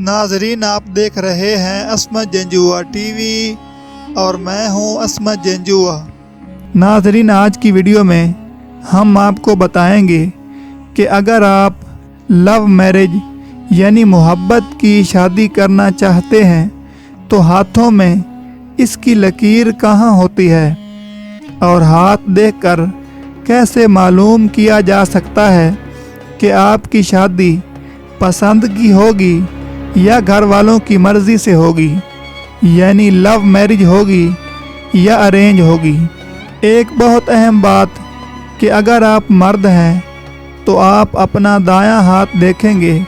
ناظرین، آپ دیکھ رہے ہیں عصمت جنجوعہ ٹی وی اور میں ہوں عصمت جنجوعہ۔ ناظرین، آج کی ویڈیو میں ہم آپ کو بتائیں گے کہ اگر آپ لو میرج یعنی محبت کی شادی کرنا چاہتے ہیں تو ہاتھوں میں اس کی لکیر کہاں ہوتی ہے اور ہاتھ دیکھ کر کیسے معلوم کیا جا سکتا ہے کہ آپ کی شادی پسند کی ہوگی یا گھر والوں کی مرضی سے ہوگی، یعنی لو میرج ہوگی یا ارینج ہوگی۔ ایک بہت اہم بات کہ اگر آپ مرد ہیں تو آپ اپنا دایاں ہاتھ دیکھیں گے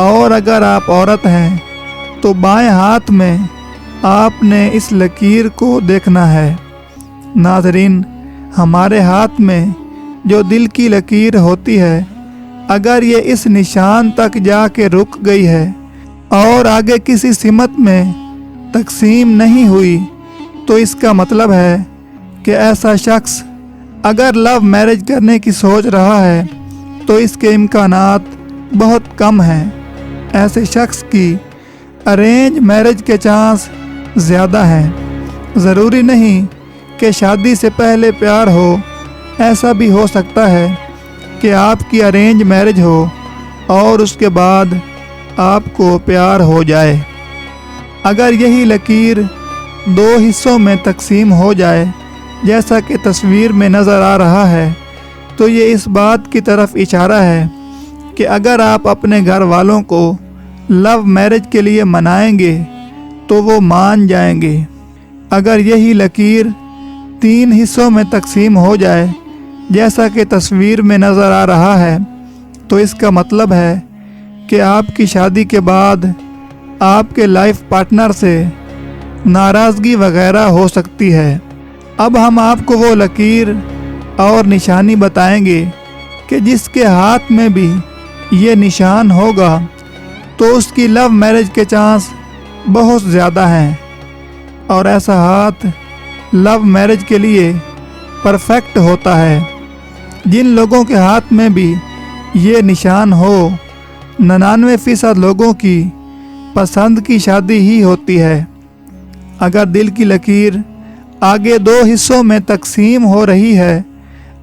اور اگر آپ عورت ہیں تو بائیں ہاتھ میں آپ نے اس لکیر کو دیکھنا ہے۔ ناظرین، ہمارے ہاتھ میں جو دل کی لکیر ہوتی ہے، اگر یہ اس نشان تک جا کے رک گئی ہے اور آگے کسی سمت میں تقسیم نہیں ہوئی تو اس کا مطلب ہے کہ ایسا شخص اگر لو میرج کرنے کی سوچ رہا ہے تو اس کے امکانات بہت کم ہیں۔ ایسے شخص کی ارینج میرج کے چانس زیادہ ہیں۔ ضروری نہیں کہ شادی سے پہلے پیار ہو، ایسا بھی ہو سکتا ہے کہ آپ کی ارینج میرج ہو اور اس کے بعد آپ کو پیار ہو جائے۔ اگر یہی لکیر دو حصوں میں تقسیم ہو جائے جیسا کہ تصویر میں نظر آ رہا ہے تو یہ اس بات کی طرف اشارہ ہے کہ اگر آپ اپنے گھر والوں کو لو میرج کے لیے منائیں گے تو وہ مان جائیں گے۔ اگر یہی لکیر تین حصوں میں تقسیم ہو جائے جیسا کہ تصویر میں نظر آ رہا ہے تو اس کا مطلب ہے کہ آپ کی شادی کے بعد آپ کے لائف پارٹنر سے ناراضگی وغیرہ ہو سکتی ہے۔ اب ہم آپ کو وہ لکیر اور نشانی بتائیں گے کہ جس کے ہاتھ میں بھی یہ نشان ہوگا تو اس کی لو میرج کے چانس بہت زیادہ ہیں اور ایسا ہاتھ لو میرج کے لیے پرفیکٹ ہوتا ہے۔ جن لوگوں کے ہاتھ میں بھی یہ نشان ہو، 99% لوگوں کی پسند کی شادی ہی ہوتی ہے۔ اگر دل کی لکیر آگے دو حصوں میں تقسیم ہو رہی ہے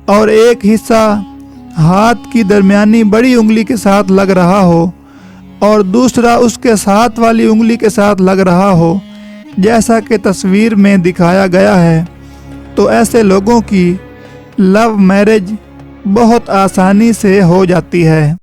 اور ایک حصہ ہاتھ کی درمیانی بڑی انگلی کے ساتھ لگ رہا ہو اور دوسرا اس کے ساتھ والی انگلی کے ساتھ لگ رہا ہو جیسا کہ تصویر میں دکھایا گیا ہے تو ایسے لوگوں کی لو میرج بہت آسانی سے ہو جاتی ہے۔